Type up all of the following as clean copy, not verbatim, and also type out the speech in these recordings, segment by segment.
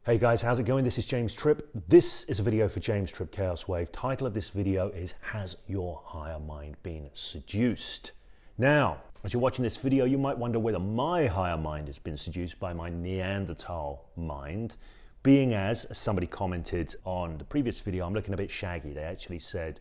Hey guys, how's it going? This is James Tripp. This is a video for James Tripp Chaos Wave. Title of this video is Has Your Higher Mind Been Seduced? Now, as you're watching this video, you might wonder whether my higher mind has been seduced by my Neanderthal mind, being as somebody commented on the previous video, I'm looking a bit shaggy. They actually said,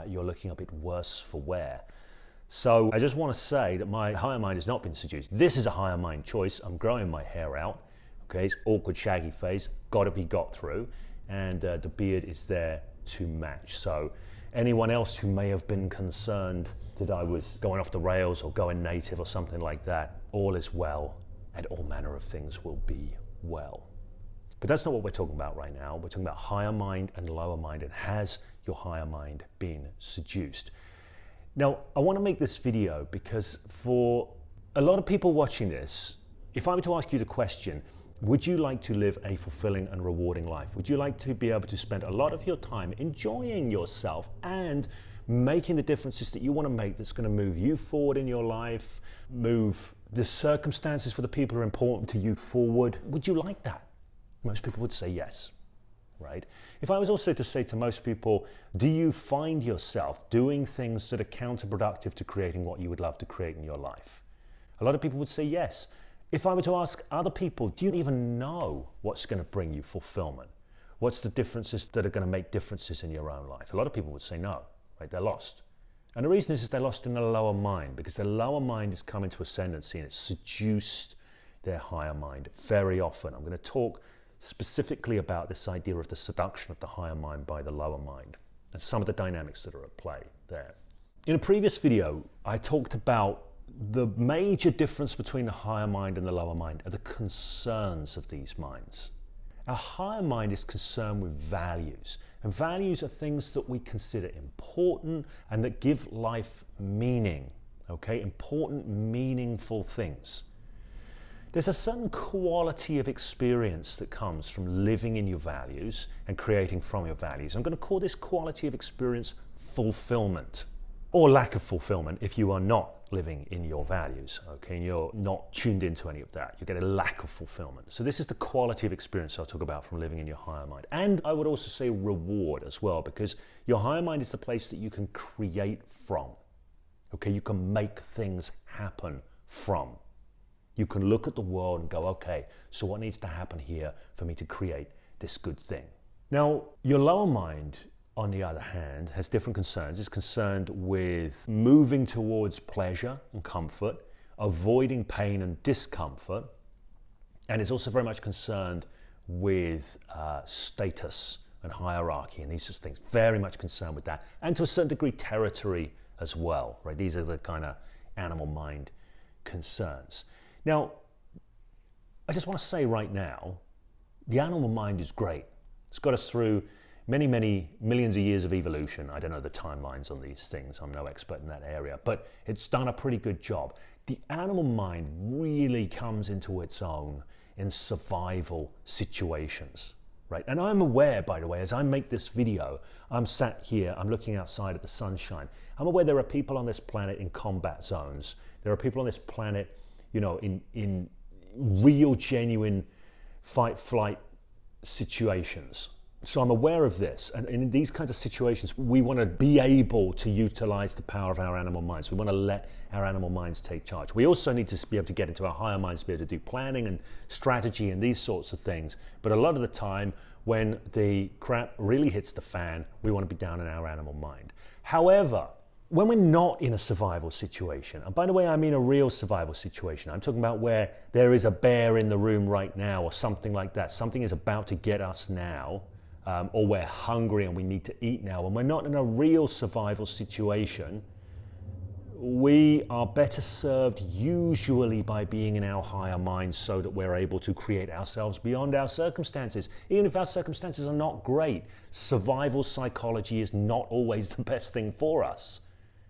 you're looking a bit worse for wear. So I just want to say that my higher mind has not been seduced. This is a higher mind choice. I'm growing my hair out. Okay, it's awkward shaggy face, got to be got through, and the beard is there to match. So anyone else who may have been concerned that I was going off the rails or going native or something like that, all is well and all manner of things will be well. But that's not what we're talking about right now. We're talking about higher mind and lower mind, and has your higher mind been seduced? Now, I want to make this video because for a lot of people watching this, if I were to ask you the question, would you like to live a fulfilling and rewarding life? Would you like to be able to spend a lot of your time enjoying yourself and making the differences that you want to make that's going to move you forward in your life, move the circumstances for the people who are important to you forward? Would you like that? Most people would say yes, right? If I was also to say to most people, do you find yourself doing things that are counterproductive to creating what you would love to create in your life? A lot of people would say yes. If I were to ask other people, do you even know what's going to bring you fulfillment? What's the differences that are going to make differences in your own life? A lot of people would say no, right? They're lost. And the reason is they're lost in the lower mind, because their lower mind is coming to ascendancy and it's seduced their higher mind very often. I'm going to talk specifically about this idea of the seduction of the higher mind by the lower mind and some of the dynamics that are at play there. In a previous video, I talked about the major difference between the higher mind and the lower mind are the concerns of these minds. Our higher mind is concerned with values, and values are things that we consider important and that give life meaning, okay? Important, meaningful things. There's a certain quality of experience that comes from living in your values and creating from your values. I'm going to call this quality of experience fulfillment, or lack of fulfillment if you are not living in your values, okay, and you're not tuned into any of that. You get a lack of fulfillment. So this is the quality of experience I'll talk about from living in your higher mind. And I would also say reward as well, because your higher mind is the place that you can create from, okay? You can make things happen from. You can look at the world and go, okay, so what needs to happen here for me to create this good thing? Now, your lower mind, on the other hand, has different concerns. It's concerned with moving towards pleasure and comfort, avoiding pain and discomfort, and is also very much concerned with status and hierarchy and these sorts of things. Very much concerned with that, and to a certain degree, territory as well, right? These are the kind of animal mind concerns. Now, I just want to say right now, the animal mind is great. It's got us through many, many millions of years of evolution. I don't know the timelines on these things. I'm no expert in that area, but it's done a pretty good job. The animal mind really comes into its own in survival situations, right? And I'm aware, by the way, as I make this video, I'm sat here, I'm looking outside at the sunshine. I'm aware there are people on this planet in combat zones. There are people on this planet, you know, in real, genuine fight-flight situations. So I'm aware of this, and in these kinds of situations, we want to be able to utilize the power of our animal minds. We want to let our animal minds take charge. We also need to be able to get into our higher minds to be able to do planning and strategy and these sorts of things. But a lot of the time, when the crap really hits the fan, we want to be down in our animal mind. However, when we're not in a survival situation, and by the way, I mean a real survival situation. I'm talking about where there is a bear in the room right now or something like that. Something is about to get us now. Or we're hungry and we need to eat now, and we're not in a real survival situation, we are better served usually by being in our higher minds so that we're able to create ourselves beyond our circumstances. Even if our circumstances are not great, survival psychology is not always the best thing for us,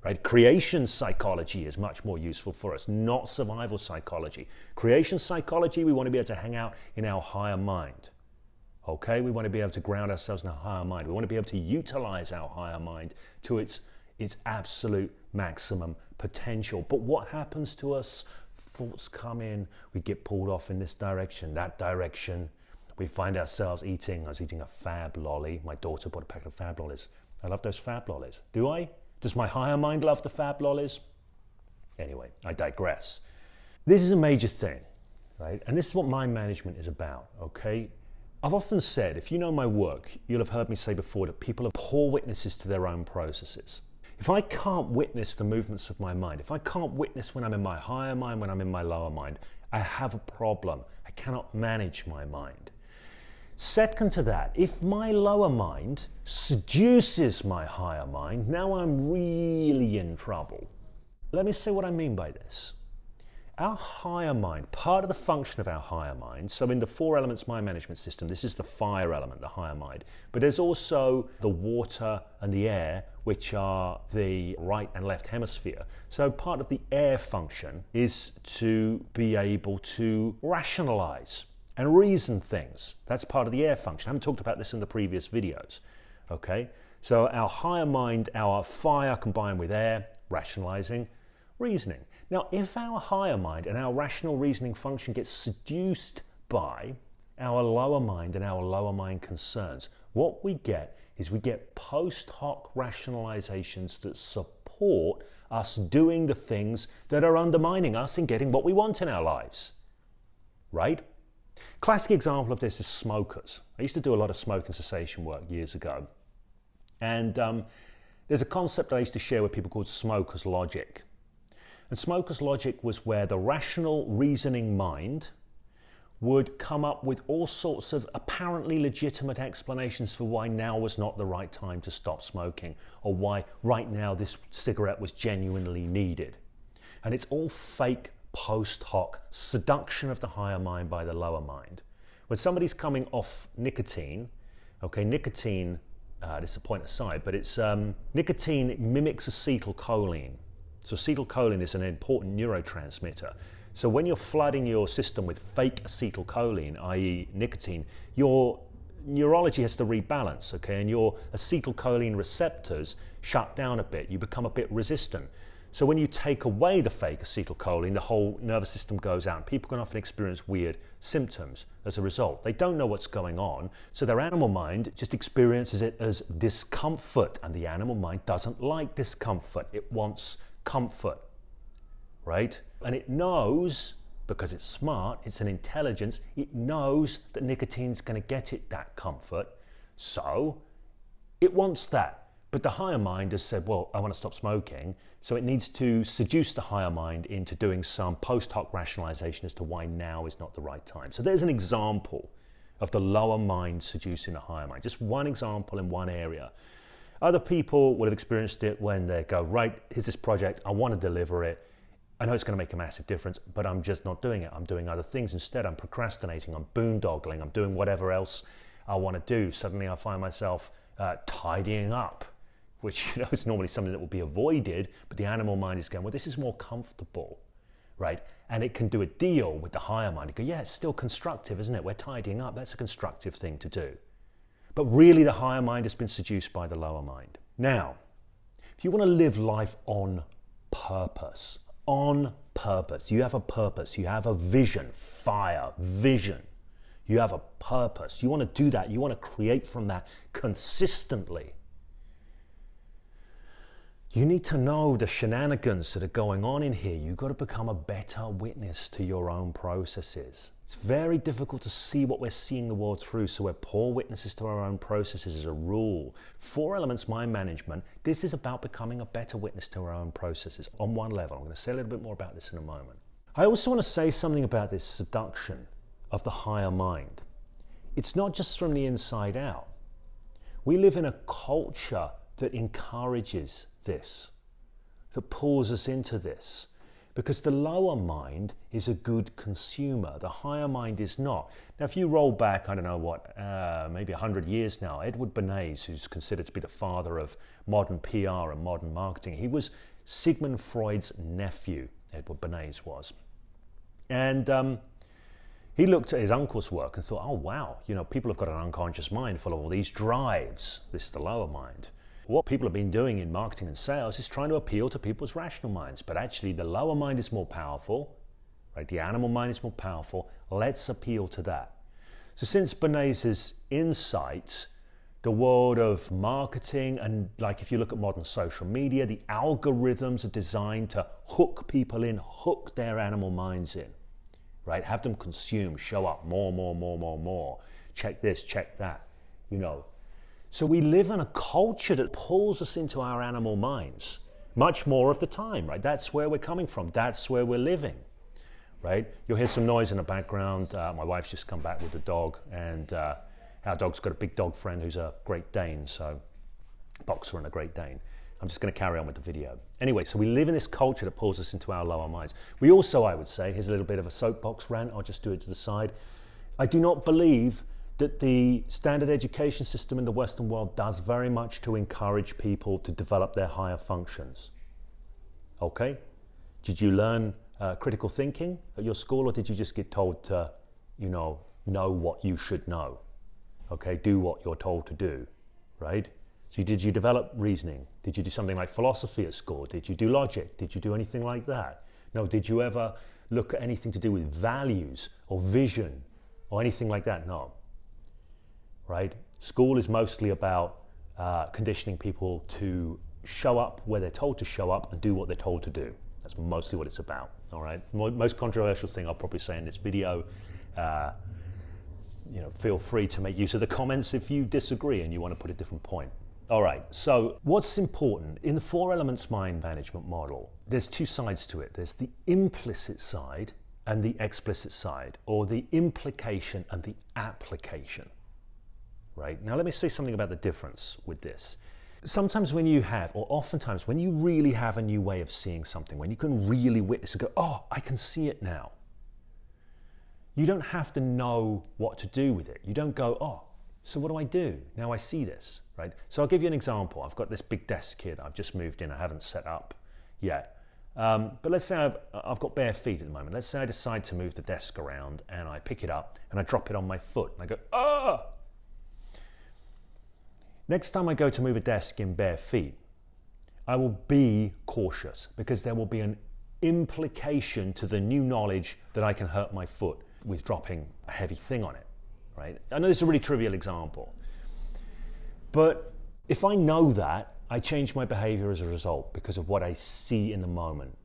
right? Creation psychology is much more useful for us, not survival psychology. Creation psychology, we want to be able to hang out in our higher mind. Okay, we want to be able to ground ourselves in a higher mind. We want to be able to utilize our higher mind to its absolute maximum potential. But what happens to us? Thoughts come in, we get pulled off in this direction, that direction. we find ourselves eating. I was eating a Fab lolly. My daughter bought a packet of Fab lollies. I love those Fab lollies. Do I? Does my higher mind love the Fab lollies? Anyway, I digress. This is a major thing, right? And this is what mind management is about, okay? I've often said, if you know my work, you'll have heard me say before that people are poor witnesses to their own processes. If I can't witness the movements of my mind, if I can't witness when I'm in my higher mind, when I'm in my lower mind, I have a problem. I cannot manage my mind. Second to that, if my lower mind seduces my higher mind, now I'm really in trouble. Let me say what I mean by this. Our higher mind, part of the function of our higher mind, so in the 4 elements mind management system, this is the fire element, the higher mind, but there's also the water and the air, which are the right and left hemisphere. So part of the air function is to be able to rationalize and reason things. That's part of the air function. I haven't talked about this in the previous videos, okay? So our higher mind, our fire combined with air, rationalizing, reasoning. Now, if our higher mind and our rational reasoning function gets seduced by our lower mind and our lower mind concerns, what we get is we get post hoc rationalizations that support us doing the things that are undermining us in getting what we want in our lives, right? Classic example of this is smokers. I used to do a lot of smoking cessation work years ago. And there's a concept I used to share with people called smoker's logic. And smoker's logic was where the rational reasoning mind would come up with all sorts of apparently legitimate explanations for why now was not the right time to stop smoking, or why right now this cigarette was genuinely needed. And it's all fake post hoc seduction of the higher mind by the lower mind. When somebody's coming off nicotine, okay, nicotine, this is a point aside, but it's nicotine mimics acetylcholine. So acetylcholine is an important neurotransmitter. So when you're flooding your system with fake acetylcholine, i.e. nicotine, your neurology has to rebalance, okay? And your acetylcholine receptors shut down a bit. You become a bit resistant. So when you take away the fake acetylcholine, the whole nervous system goes out, and people can often experience weird symptoms as a result. They don't know what's going on, so their animal mind just experiences it as discomfort, and the animal mind doesn't like discomfort. It wants comfort, right? And it knows, because it's smart, it's an intelligence, it knows that nicotine's going to get it that comfort, so it wants that. But the higher mind has said, well, I want to stop smoking, so it needs to seduce the higher mind into doing some post hoc rationalization as to why now is not the right time. So there's an example of the lower mind seducing the higher mind. Just one example in one area. Other people would have experienced it when they go, right, here's this project, I want to deliver it. I know it's going to make a massive difference, but I'm just not doing it. I'm doing other things instead. I'm procrastinating, I'm boondoggling, I'm doing whatever else I want to do. Suddenly I find myself tidying up, which is normally something that will be avoided, but the animal mind is going, well, this is more comfortable, right? And it can do a deal with the higher mind. It go, yeah, it's still constructive, isn't it? We're tidying up. That's a constructive thing to do. But really the higher mind has been seduced by the lower mind. Now, if you want to live life on purpose, you have a purpose, you have a vision, fire, vision. You have a purpose. You want to do that. You want to create from that consistently. You need to know the shenanigans that are going on in here. You've got to become a better witness to your own processes. It's very difficult to see what we're seeing the world through, so we're poor witnesses to our own processes as a rule. 4 elements mind management. This is about becoming a better witness to our own processes on one level. I'm going to say a little bit more about this in a moment. I also want to say something about this seduction of the higher mind. It's not just from the inside out. We live in a culture that encourages this, that pulls us into this, because the lower mind is a good consumer. The higher mind is not. Now, if you roll back, I don't know what, maybe 100 years now, Edward Bernays, who's considered to be the father of modern PR and modern marketing, he was Sigmund Freud's nephew, Edward Bernays was. And he looked at his uncle's work and thought, oh wow, people have got an unconscious mind full of all these drives. This is the lower mind. What people have been doing in marketing and sales is trying to appeal to people's rational minds, but actually the lower mind is more powerful, right? The animal mind is more powerful. Let's appeal to that. So since Bernays' insight, the world of marketing, and like if you look at modern social media, the algorithms are designed to hook people in, hook their animal minds in, right? Have them consume, show up, more. Check this, check that, you know. So we live in a culture that pulls us into our animal minds much more of the time, right? That's where we're coming from. That's where we're living, right? You'll hear some noise in the background. My wife's just come back with the dog, and our dog's got a big dog friend who's a Great Dane, so boxer and a Great Dane. I'm just going to carry on with the video. Anyway, so we live in this culture that pulls us into our lower minds. We also, I would say, here's a little bit of a soapbox rant, I'll just do it to the side. I do not believe that the standard education system in the Western world does very much to encourage people to develop their higher functions. Okay? Did you learn critical thinking at your school, or did you just get told to, you know what you should know? Okay, do what you're told to do, right? So did you develop reasoning? Did you do something like philosophy at school? Did you do logic? Did you do anything like that? No, did you ever look at anything to do with values or vision or anything like that? No, right? School is mostly about conditioning people to show up where they're told to show up and do what they're told to do. That's mostly what it's about, all right? Most controversial thing I'll probably say in this video, feel free to make use of the comments if you disagree and you want to put a different point. All right, so what's important? In the 4 elements mind management model, there's 2 sides to it. There's the implicit side and the explicit side, or the implication and the application, right? Now let me say something about the difference with this. Sometimes when you have, or oftentimes when you really have a new way of seeing something, when you can really witness and go, oh, I can see it now. You don't have to know what to do with it. You don't go, oh, so what do I do? Now I see this, right? So I'll give you an example. I've got this big desk here that I've just moved in. I haven't set up yet. But let's say I've got bare feet at the moment. Let's say I decide to move the desk around and I pick it up and I drop it on my foot and I go, ah! Next time I go to move a desk in bare feet, I will be cautious because there will be an implication to the new knowledge that I can hurt my foot with dropping a heavy thing on it, right? I know this is a really trivial example, but if I know that, I change my behavior as a result because of what I see in the moment,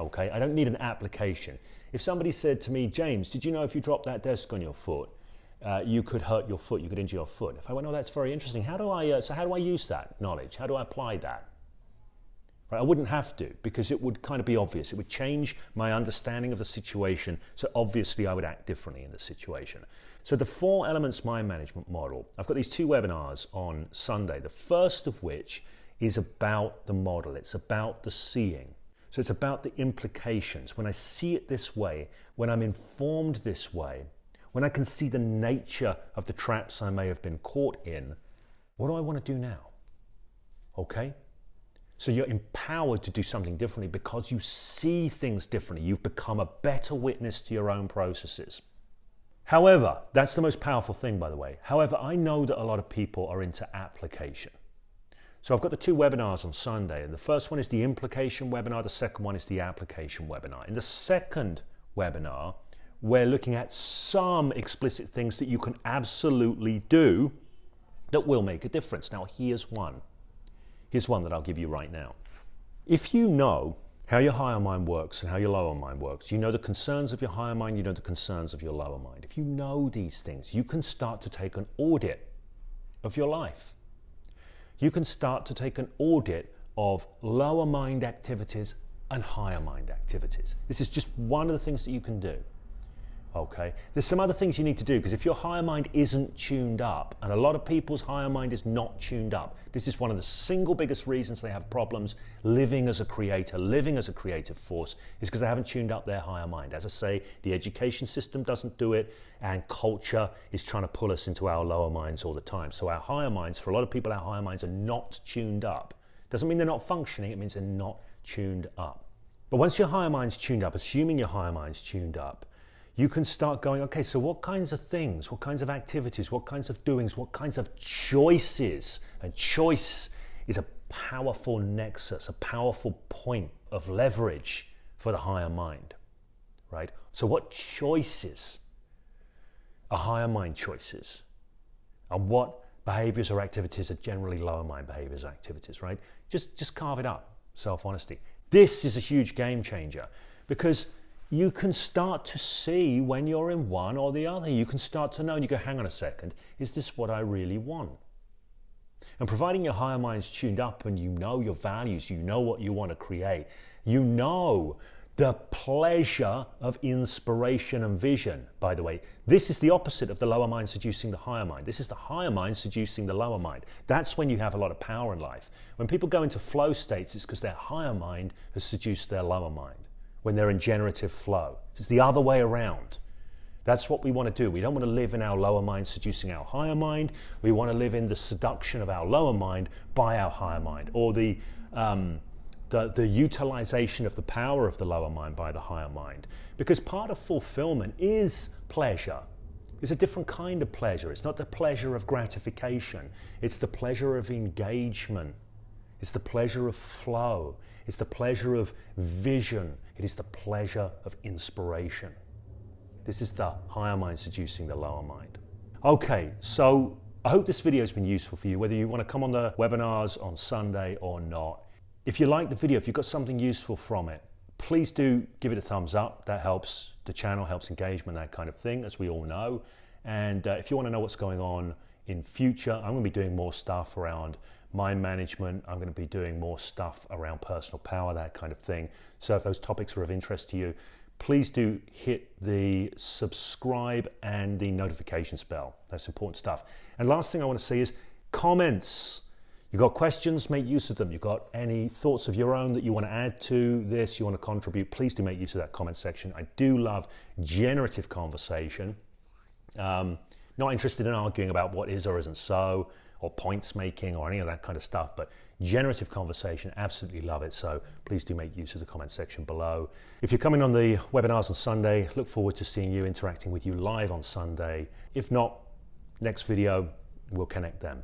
okay? I don't need an application. If somebody said to me, James, did you know if you drop that desk on your foot, you could hurt your foot, you could injure your foot? If I went, oh, that's very interesting. How do I use that knowledge? How do I apply that? Right? I wouldn't have to, because it would kind of be obvious. It would change my understanding of the situation, so obviously I would act differently in the situation. So the 4 elements mind management model, I've got these 2 webinars on Sunday, the first of which is about the model. It's about the seeing. So it's about the implications. When I see it this way, when I'm informed this way, when I can see the nature of the traps I may have been caught in, what do I want to do now? Okay? So you're empowered to do something differently because you see things differently. You've become a better witness to your own processes. However, that's the most powerful thing, by the way. However, I know that a lot of people are into application. So I've got the 2 webinars on Sunday, and the first one is the implication webinar, the second one is the application webinar. In the second webinar, we're looking at some explicit things that you can absolutely do that will make a difference. Now, here's one. Here's one that I'll give you right now. If you know how your higher mind works and how your lower mind works, you know the concerns of your higher mind, you know the concerns of your lower mind. If you know these things, you can start to take an audit of your life. You can start to take an audit of lower mind activities and higher mind activities. This is just one of the things that you can do. Okay, there's some other things you need to do, because if your higher mind isn't tuned up, and a lot of people's higher mind is not tuned up, this is one of the single biggest reasons they have problems living as a creator, living as a creative force, is because they haven't tuned up their higher mind. As I say, the education system doesn't do it, and culture is trying to pull us into our lower minds all the time. So our higher minds, for a lot of people, our higher minds are not tuned up. Doesn't mean they're not functioning, it means they're not tuned up. But once your higher mind's tuned up, assuming your higher mind's tuned up, you can start going, okay, so what kinds of things, what kinds of activities, what kinds of doings, what kinds of choices? And choice is a powerful nexus, a powerful point of leverage for the higher mind, right? So what choices are higher mind choices, and what behaviors or activities are generally lower mind behaviors or activities, right? Just carve it up, self-honesty. This is a huge game changer because you can start to see when you're in one or the other. You can start to know and you go, hang on a second, is this what I really want? And providing your higher mind's tuned up and you know your values, you know what you want to create, you know the pleasure of inspiration and vision. By the way, this is the opposite of the lower mind seducing the higher mind. This is the higher mind seducing the lower mind. That's when you have a lot of power in life. When people go into flow states, it's because their higher mind has seduced their lower mind. When they're in generative flow, it's the other way around. That's what we want to do. We don't want to live in our lower mind seducing our higher mind. We want to live in the seduction of our lower mind by our higher mind, or the utilization of the power of the lower mind by the higher mind. Because part of fulfillment is pleasure. It's a different kind of pleasure. It's not the pleasure of gratification. It's the pleasure of engagement. It's the pleasure of flow. It's the pleasure of vision. It is the pleasure of inspiration. This is the higher mind seducing the lower mind. Okay, so I hope this video has been useful for you, whether you want to come on the webinars on Sunday or not. If you like the video, if you got something useful from it, please do give it a thumbs up. That helps the channel, helps engagement, that kind of thing, as we all know. And if you want to know what's going on in future, I'm going to be doing more stuff around mind management. I'm going to be doing more stuff around personal power, that kind of thing. So if those topics are of interest to you, please do hit the subscribe and the notifications bell. That's important stuff. And last thing I want to see is comments. You've got questions, make use of them. You've got any thoughts of your own that you want to add to this, you want to contribute, please do make use of that comment section. I do love generative conversation. Not interested in arguing about what is or isn't so, or points making or any of that kind of stuff, but generative conversation, absolutely love it. So please do make use of the comment section below. If you're coming on the webinars on Sunday, look forward to seeing you, interacting with you live on Sunday. If not, next video, we'll connect then.